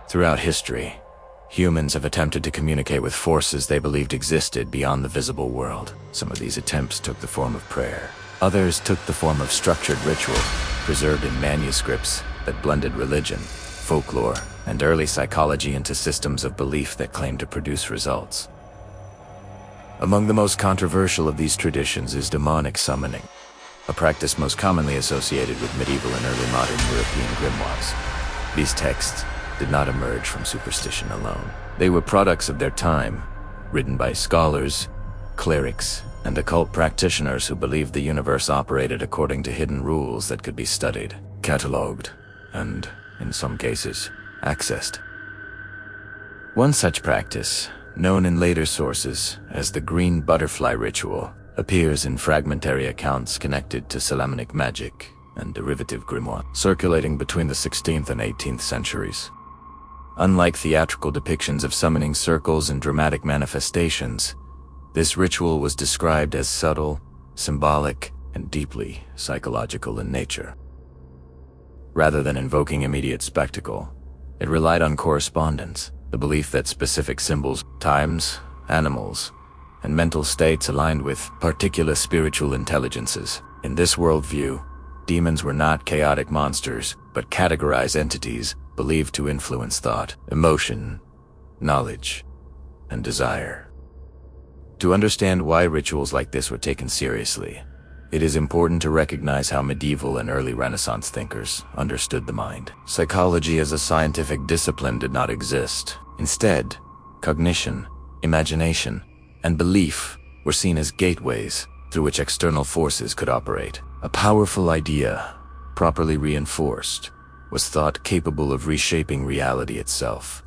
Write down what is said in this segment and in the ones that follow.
Throughout history, humans have attempted to communicate with forces they believed existed beyond the visible world. Some of these attempts took the form of prayer. Others took the form of structured ritual, preserved in manuscripts that blended religion, folklore, and early psychology into systems of belief that claimed to produce results. Among the most controversial of these traditions is demonic summoning, a practice most commonly associated with medieval and early modern European grimoires. These texts did not emerge from superstition alone. They were products of their time, written by scholars, clerics, and occult practitioners who believed the universe operated according to hidden rules that could be studied, catalogued, and, in some cases, accessed. One such practice, known in later sources as the green butterfly ritual, appears in fragmentary accounts connected to Solomonic magic and derivative grimoire, circulating between the 16th and 18th centuries. Unlike theatrical depictions of summoning circles and dramatic manifestations, this ritual was described as subtle, symbolic, and deeply psychological in nature. Rather than invoking immediate spectacle, it relied on correspondence, the belief that specific symbols, times, animals, and mental states aligned with particular spiritual intelligences. In this worldview, demons were not chaotic monsters, but categorized entities believed to influence thought, emotion, knowledge, and desire. To understand why rituals like this were taken seriously, it is important to recognize how medieval and early Renaissance thinkers understood the mind. Psychology as a scientific discipline did not exist. Instead, cognition, imagination, and belief were seen as gateways through which external forces could operate. A powerful idea, properly reinforced, was thought capable of reshaping reality itself.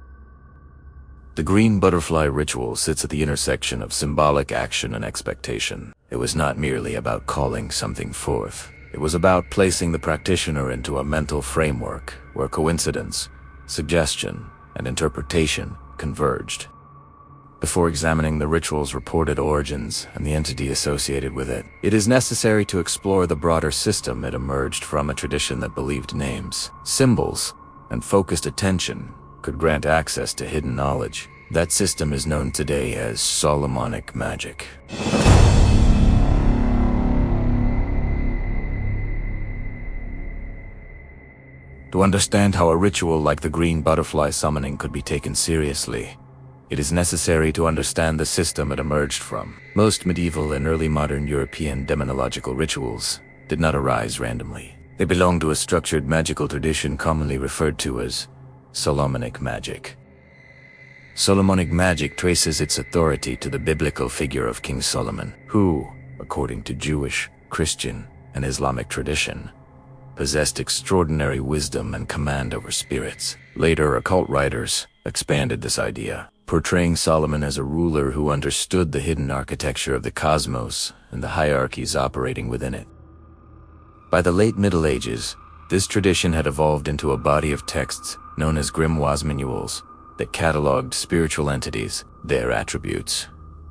The green butterfly ritual sits at the intersection of symbolic action and expectation. It was not merely about calling something forth. It was about placing the practitioner into a mental framework where coincidence, suggestion, and interpretation converged. Before examining the ritual's reported origins and the entity associated with it, it is necessary to explore the broader system it emerged from. A tradition that believed names, symbols, and focused attention could grant access to hidden knowledge. That system is known today as Solomonic magic. To understand how a ritual like the green butterfly summoning could be taken seriously, it is necessary to understand the system it emerged from. Most medieval and early modern European demonological rituals did not arise randomly. They belonged to a structured magical tradition commonly referred to as Solomonic magic. Solomonic magic traces its authority to the biblical figure of King Solomon, who, according to Jewish, Christian, and Islamic tradition, possessed extraordinary wisdom and command over spirits. Later, occult writers expanded this idea, portraying Solomon as a ruler who understood the hidden architecture of the cosmos and the hierarchies operating within it. By the late Middle Ages, this tradition had evolved into a body of texts known as grimoires manuals that cataloged spiritual entities, their attributes,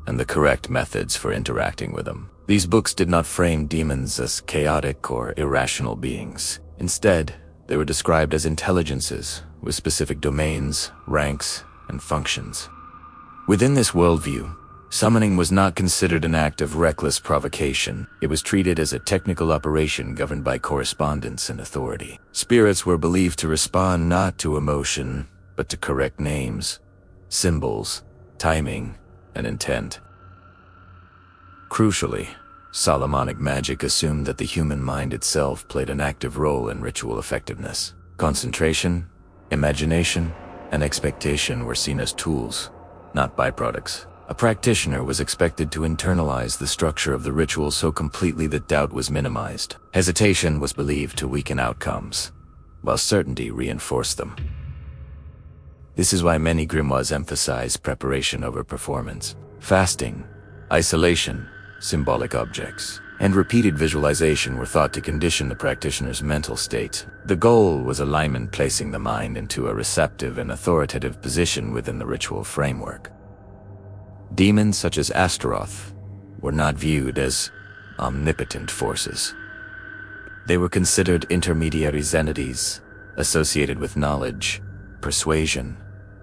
and the correct methods for interacting with them. These books did not frame demons as chaotic or irrational beings. Instead, they were described as intelligences with specific domains, ranks, and functions. Within this worldview, summoning was not considered an act of reckless provocation. It was treated as a technical operation governed by correspondence and authority. Spirits were believed to respond not to emotion, but to correct names, symbols, timing, and intent. Crucially, Solomonic magic assumed that the human mind itself played an active role in ritual effectiveness. Concentration, imagination, and expectation were seen as tools, not byproducts. A practitioner was expected to internalize the structure of the ritual so completely that doubt was minimized. Hesitation was believed to weaken outcomes, while certainty reinforced them. This is why many grimoires emphasize preparation over performance. Fasting, isolation, symbolic objects, and repeated visualization were thought to condition the practitioner's mental state. The goal was alignment, placing the mind into a receptive and authoritative position within the ritual framework. Demons such as Astaroth were not viewed as omnipotent forces. They were considered intermediary entities associated with knowledge, persuasion,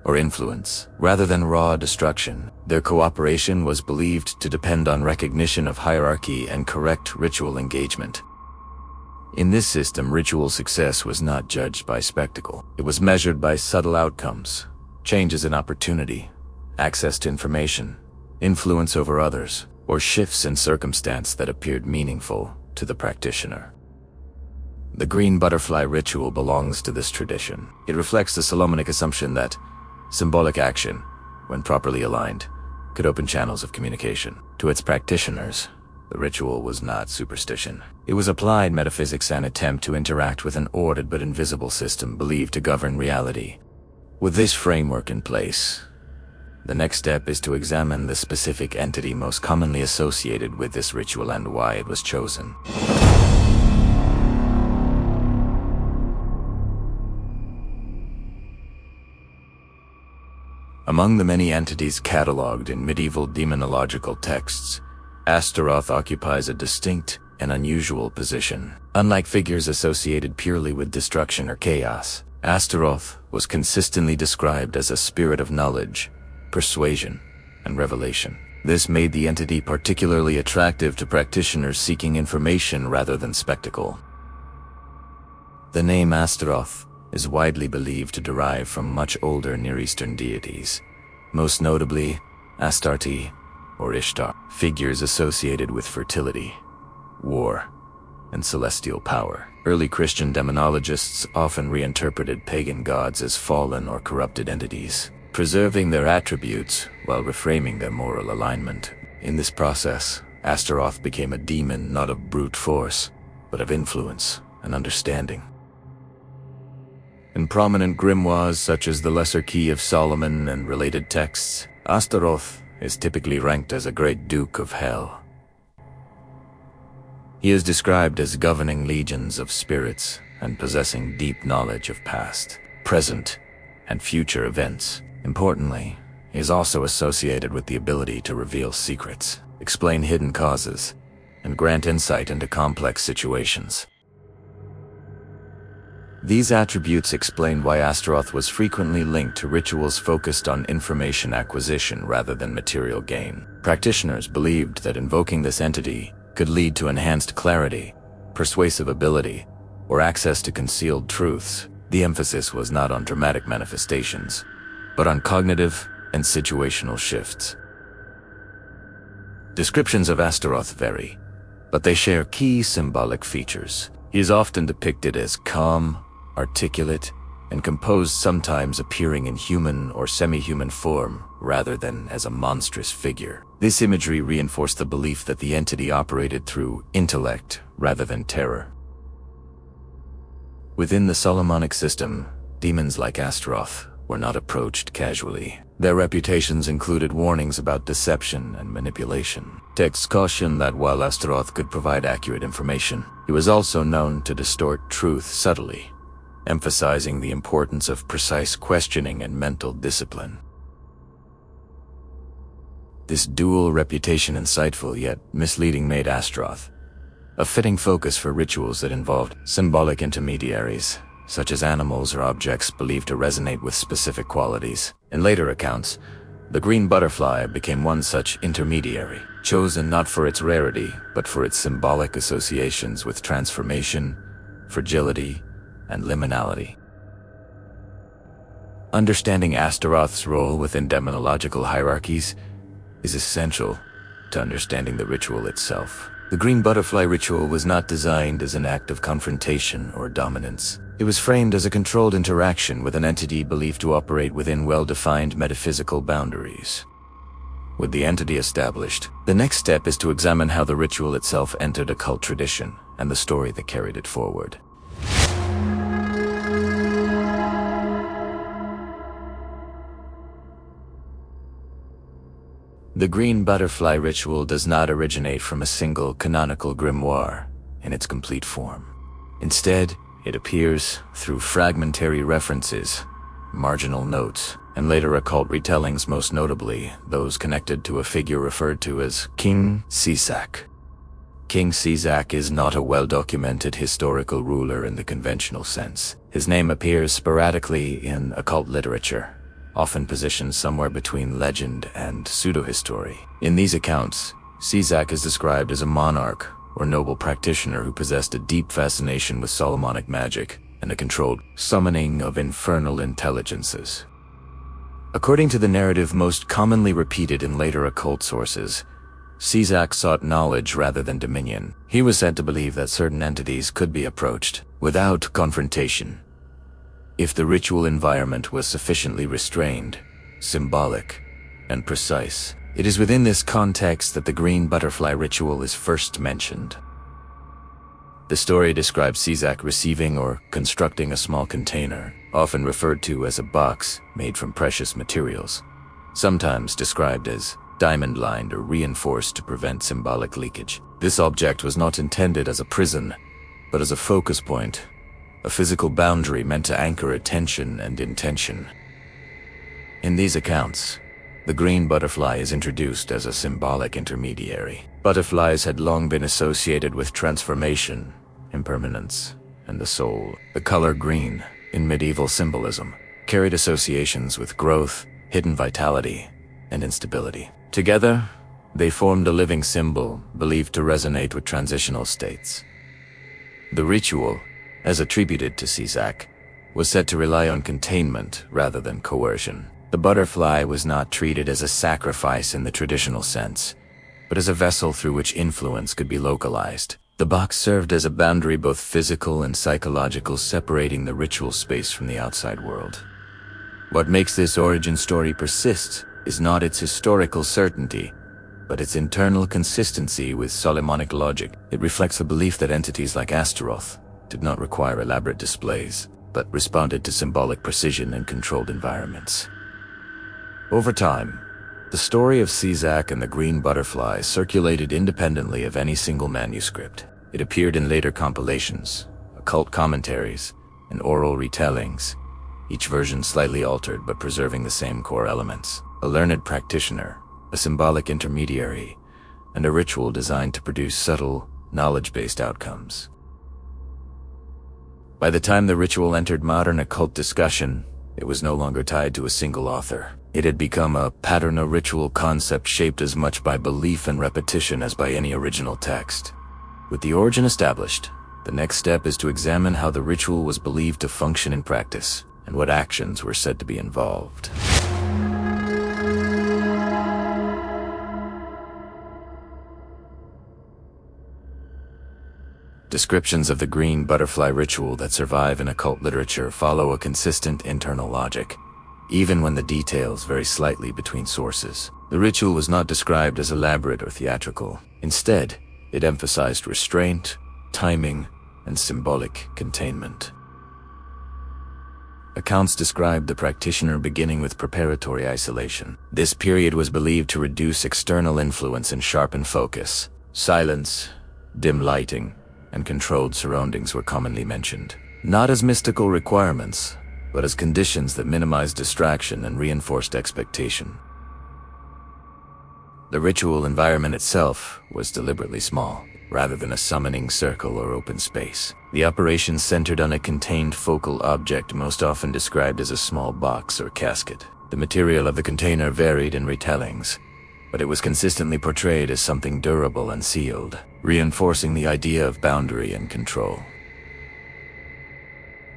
or influence, rather than raw destruction. Their cooperation was believed to depend on recognition of hierarchy and correct ritual engagement. In this system, ritual success was not judged by spectacle. It was measured by subtle outcomes, changes in opportunity, access to information, influence over others, or shifts in circumstance that appeared meaningful to the practitioner. The green butterfly ritual belongs to this tradition. It reflects the Solomonic assumption that symbolic action, when properly aligned, could open channels of communication. To its practitioners, the ritual was not superstition. It was applied metaphysics, an attempt to interact with an ordered but invisible system believed to govern reality. With this framework in place, the next step is to examine the specific entity most commonly associated with this ritual and why it was chosen. Among the many entities catalogued in medieval demonological texts, Astaroth occupies a distinct and unusual position. Unlike figures associated purely with destruction or chaos, Astaroth was consistently described as a spirit of knowledge, persuasion, and revelation. This made the entity particularly attractive to practitioners seeking information rather than spectacle. The name Astaroth is widely believed to derive from much older Near Eastern deities, most notably Astarte or Ishtar, figures associated with fertility, war, and celestial power. Early Christian demonologists often reinterpreted pagan gods as fallen or corrupted entities, preserving their attributes while reframing their moral alignment. In this process, Astaroth became a demon not of brute force, but of influence and understanding. In prominent grimoires such as the Lesser Key of Solomon and related texts, Astaroth is typically ranked as a great duke of hell. He is described as governing legions of spirits and possessing deep knowledge of past, present, and future events. Importantly, he is also associated with the ability to reveal secrets, explain hidden causes, and grant insight into complex situations. These attributes explain why Astaroth was frequently linked to rituals focused on information acquisition rather than material gain. Practitioners believed that invoking this entity could lead to enhanced clarity, persuasive ability, or access to concealed truths. The emphasis was not on dramatic manifestations, but on cognitive and situational shifts. Descriptions of Astaroth vary, but they share key symbolic features. He is often depicted as calm, articulate, and composed, sometimes appearing in human or semi-human form rather than as a monstrous figure. This imagery reinforced the belief that the entity operated through intellect rather than terror. Within the Solomonic system, demons like Astaroth were not approached casually. Their reputations included warnings about deception and manipulation. Texts caution that while Astaroth could provide accurate information, he was also known to distort truth subtly, emphasizing the importance of precise questioning and mental discipline. This dual reputation, insightful yet misleading, made Astaroth a fitting focus for rituals that involved symbolic intermediaries, such as animals or objects believed to resonate with specific qualities. In later accounts, the green butterfly became one such intermediary, chosen not for its rarity, but for its symbolic associations with transformation, fragility, and liminality. Understanding Astaroth's role within demonological hierarchies is essential to understanding the ritual itself. The green butterfly ritual was not designed as an act of confrontation or dominance. It was framed as a controlled interaction with an entity believed to operate within well-defined metaphysical boundaries. With the entity established, the next step is to examine how the ritual itself entered occult tradition and the story that carried it forward. The green butterfly ritual does not originate from a single canonical grimoire in its complete form. Instead, it appears through fragmentary references, marginal notes, and later occult retellings, most notably those connected to a figure referred to as King Sisak. King Sisak is not a well-documented historical ruler in the conventional sense. His name appears sporadically in occult literature, often positioned somewhere between legend and pseudo-history. In these accounts, Sysak is described as a monarch or noble practitioner who possessed a deep fascination with Solomonic magic and a controlled summoning of infernal intelligences. According to the narrative most commonly repeated in later occult sources, Sysak sought knowledge rather than dominion. He was said to believe that certain entities could be approached without confrontation if the ritual environment was sufficiently restrained, symbolic, and precise. It is within this context that the green butterfly ritual is first mentioned. The story describes Sysak receiving or constructing a small container, often referred to as a box made from precious materials, sometimes described as diamond-lined or reinforced to prevent symbolic leakage. This object was not intended as a prison, but as a focus point, a physical boundary meant to anchor attention and intention. In these accounts, the green butterfly is introduced as a symbolic intermediary. Butterflies had long been associated with transformation, impermanence, and the soul. The color green, in medieval symbolism, carried associations with growth, hidden vitality, and instability. Together, they formed a living symbol believed to resonate with transitional states. The ritual, as attributed to Sysak, was said to rely on containment rather than coercion. The butterfly was not treated as a sacrifice in the traditional sense, but as a vessel through which influence could be localized. The box served as a boundary both physical and psychological, separating the ritual space from the outside world. What makes this origin story persist is not its historical certainty, but its internal consistency with Solomonic logic. It reflects the belief that entities like Astaroth did not require elaborate displays, but responded to symbolic precision in controlled environments. Over time, the story of Sysak and the green butterfly circulated independently of any single manuscript. It appeared in later compilations, occult commentaries, and oral retellings, each version slightly altered but preserving the same core elements: a learned practitioner, a symbolic intermediary, and a ritual designed to produce subtle, knowledge-based outcomes. By the time the ritual entered modern occult discussion, it was no longer tied to a single author. It had become a pattern or ritual concept shaped as much by belief and repetition as by any original text. With the origin established, the next step is to examine how the ritual was believed to function in practice, and what actions were said to be involved. Descriptions of the green butterfly ritual that survive in occult literature follow a consistent internal logic, even when the details vary slightly between sources. The ritual was not described as elaborate or theatrical. Instead, it emphasized restraint, timing, and symbolic containment. Accounts described the practitioner beginning with preparatory isolation. This period was believed to reduce external influence and sharpen focus. Silence, dim lighting, and controlled surroundings were commonly mentioned, not as mystical requirements, but as conditions that minimized distraction and reinforced expectation. The ritual environment itself was deliberately small, rather than a summoning circle or open space. The operation centered on a contained focal object, most often described as a small box or casket. The material of the container varied in retellings, but it was consistently portrayed as something durable and sealed, reinforcing the idea of boundary and control.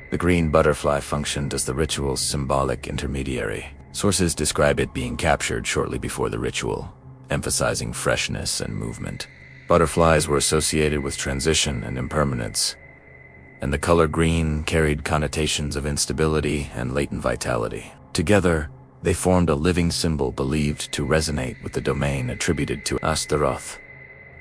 The green butterfly functioned as the ritual's symbolic intermediary. Sources describe it being captured shortly before the ritual, emphasizing freshness and movement. Butterflies were associated with transition and impermanence, and the color green carried connotations of instability and latent vitality. Together, they formed a living symbol believed to resonate with the domain attributed to Astaroth.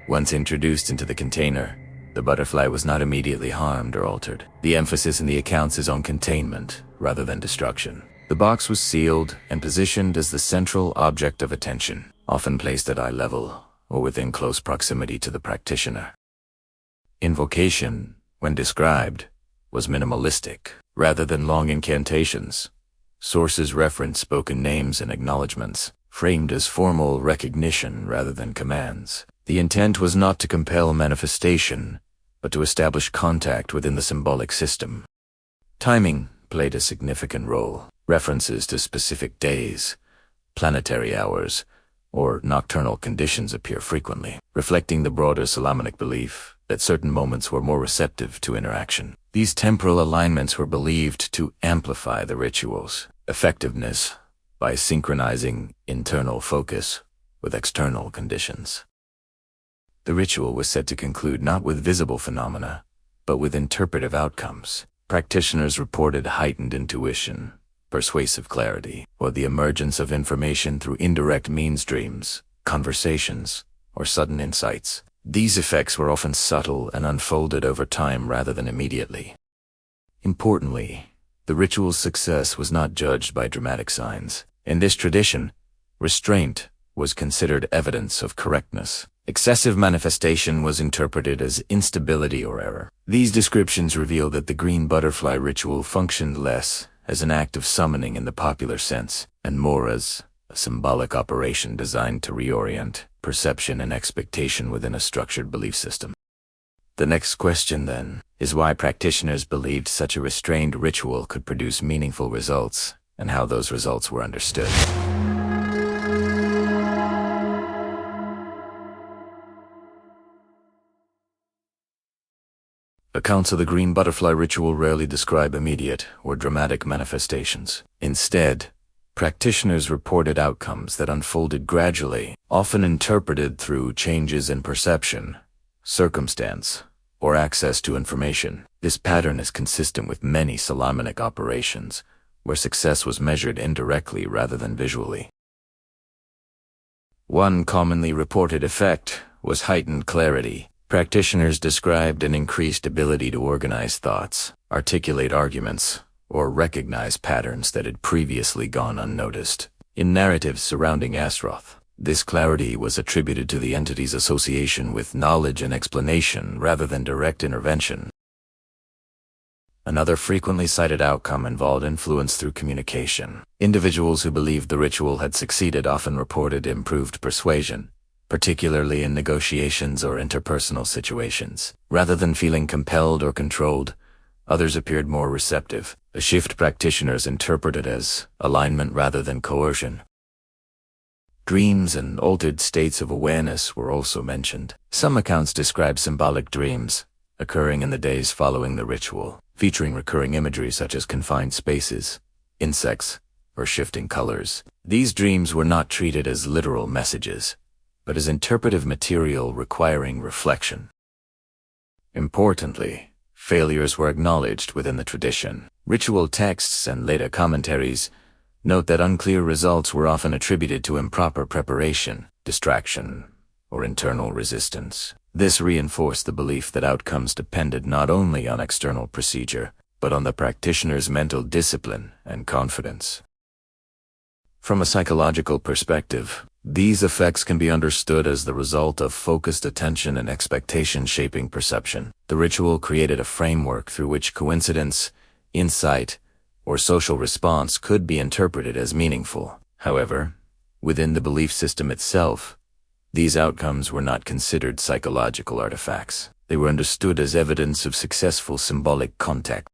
Once introduced into the container, the butterfly was not immediately harmed or altered. The emphasis in the accounts is on containment rather than destruction. The box was sealed and positioned as the central object of attention, often placed at eye level or within close proximity to the practitioner. Invocation, when described, was minimalistic, rather than long incantations. Sources reference spoken names and acknowledgments, framed as formal recognition rather than commands. The intent was not to compel manifestation, but to establish contact within the symbolic system. Timing played a significant role. References to specific days, planetary hours, or nocturnal conditions appear frequently, reflecting the broader Solomonic belief that certain moments were more receptive to interaction. These temporal alignments were believed to amplify the ritual's effectiveness by synchronizing internal focus with external conditions. The ritual was said to conclude not with visible phenomena, but with interpretive outcomes. Practitioners reported heightened intuition, persuasive clarity, or the emergence of information through indirect means, dreams, conversations, or sudden insights. These effects were often subtle and unfolded over time rather than immediately. Importantly, the ritual's success was not judged by dramatic signs. In this tradition, restraint was considered evidence of correctness. Excessive manifestation was interpreted as instability or error. These descriptions reveal that the green butterfly ritual functioned less as an act of summoning in the popular sense, and more as a symbolic operation designed to reorient perception and expectation within a structured belief system. The next question, then, is why practitioners believed such a restrained ritual could produce meaningful results, and how those results were understood. Accounts of the green butterfly ritual rarely describe immediate or dramatic manifestations. Instead, practitioners reported outcomes that unfolded gradually, often interpreted through changes in perception, circumstance, or access to information. This pattern is consistent with many Solomonic operations, where success was measured indirectly rather than visually. One commonly reported effect was heightened clarity. Practitioners described an increased ability to organize thoughts, articulate arguments, or recognize patterns that had previously gone unnoticed. In narratives surrounding Astaroth, this clarity was attributed to the entity's association with knowledge and explanation rather than direct intervention. Another frequently cited outcome involved influence through communication. Individuals who believed the ritual had succeeded often reported improved persuasion, particularly in negotiations or interpersonal situations. Rather than feeling compelled or controlled, others appeared more receptive, a shift practitioners interpreted as alignment rather than coercion. Dreams and altered states of awareness were also mentioned. Some accounts describe symbolic dreams, occurring in the days following the ritual, featuring recurring imagery such as confined spaces, insects, or shifting colors. These dreams were not treated as literal messages, but as interpretive material requiring reflection. Importantly, failures were acknowledged within the tradition. Ritual texts and later commentaries note that unclear results were often attributed to improper preparation, distraction, or internal resistance. This reinforced the belief that outcomes depended not only on external procedure, but on the practitioner's mental discipline and confidence. From a psychological perspective, these effects can be understood as the result of focused attention and expectation shaping perception. The ritual created a framework through which coincidence, insight, or social response could be interpreted as meaningful. However, within the belief system itself, these outcomes were not considered psychological artifacts. They were understood as evidence of successful symbolic contact.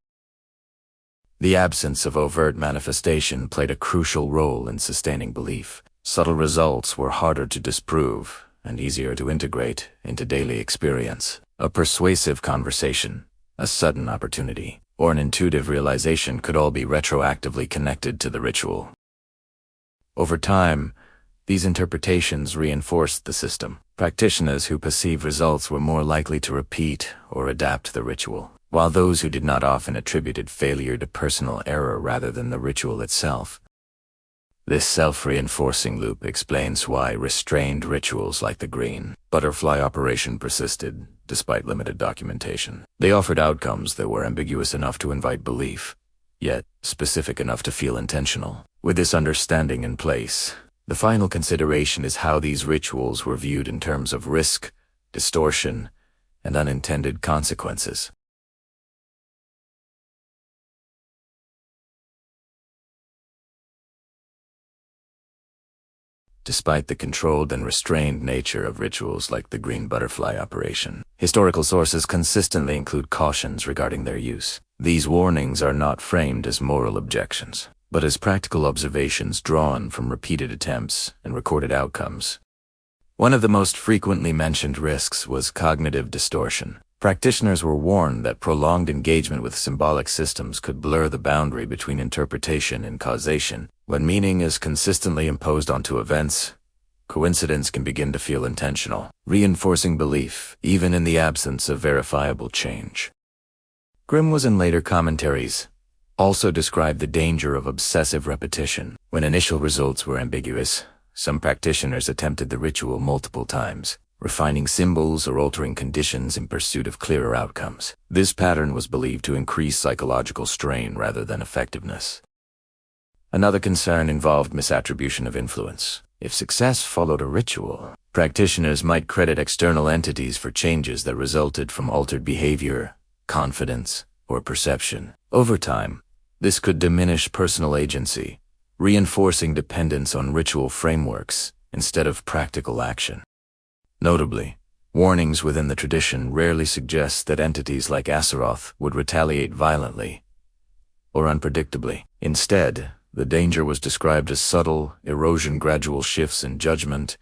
The absence of overt manifestation played a crucial role in sustaining belief. Subtle results were harder to disprove and easier to integrate into daily experience. A persuasive conversation, a sudden opportunity, or an intuitive realization could all be retroactively connected to the ritual. Over time, these interpretations reinforced the system. Practitioners who perceived results were more likely to repeat or adapt the ritual, while those who did not often attributed failure to personal error rather than the ritual itself. This self-reinforcing loop explains why restrained rituals like the green butterfly operation persisted, despite limited documentation. They offered outcomes that were ambiguous enough to invite belief, yet specific enough to feel intentional. With this understanding in place, the final consideration is how these rituals were viewed in terms of risk, distortion, and unintended consequences. Despite the controlled and restrained nature of rituals like the green butterfly operation, historical sources consistently include cautions regarding their use. These warnings are not framed as moral objections, but as practical observations drawn from repeated attempts and recorded outcomes. One of the most frequently mentioned risks was cognitive distortion. Practitioners were warned that prolonged engagement with symbolic systems could blur the boundary between interpretation and causation. When meaning is consistently imposed onto events, coincidence can begin to feel intentional, reinforcing belief even in the absence of verifiable change. Grimoires in later commentaries also described the danger of obsessive repetition. When initial results were ambiguous, some practitioners attempted the ritual multiple times, refining symbols or altering conditions in pursuit of clearer outcomes. This pattern was believed to increase psychological strain rather than effectiveness. Another concern involved misattribution of influence. If success followed a ritual, practitioners might credit external entities for changes that resulted from altered behavior, confidence, or perception. Over time, this could diminish personal agency, reinforcing dependence on ritual frameworks instead of practical action. Notably, warnings within the tradition rarely suggest that entities like Astaroth would retaliate violently or unpredictably. Instead, the danger was described as subtle, gradual shifts in judgment,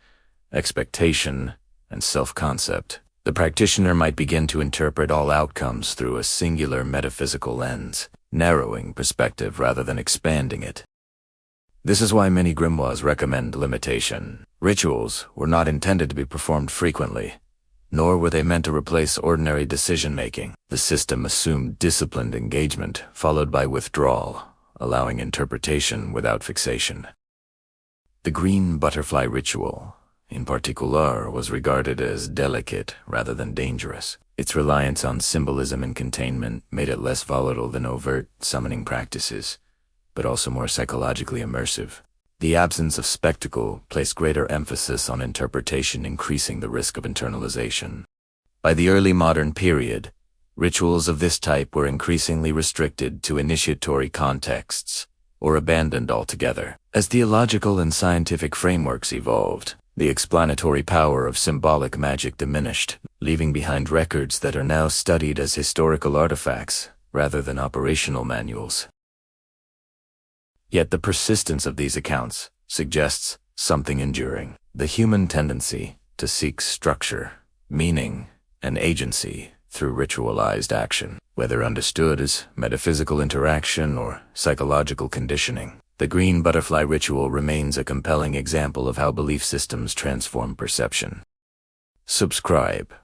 expectation, and self-concept. The practitioner might begin to interpret all outcomes through a singular metaphysical lens, narrowing perspective rather than expanding it. This is why many grimoires recommend limitation. Rituals were not intended to be performed frequently, nor were they meant to replace ordinary decision-making. The system assumed disciplined engagement, followed by withdrawal, allowing interpretation without fixation. The green butterfly ritual, in particular, was regarded as delicate rather than dangerous. Its reliance on symbolism and containment made it less volatile than overt summoning practices, but also more psychologically immersive. The absence of spectacle placed greater emphasis on interpretation, increasing the risk of internalization. By the early modern period, rituals of this type were increasingly restricted to initiatory contexts or abandoned altogether. As theological and scientific frameworks evolved, the explanatory power of symbolic magic diminished, leaving behind records that are now studied as historical artifacts rather than operational manuals. Yet the persistence of these accounts suggests something enduring: the human tendency to seek structure, meaning, and agency through ritualized action. Whether understood as metaphysical interaction or psychological conditioning, the green butterfly ritual remains a compelling example of how belief systems transform perception. Subscribe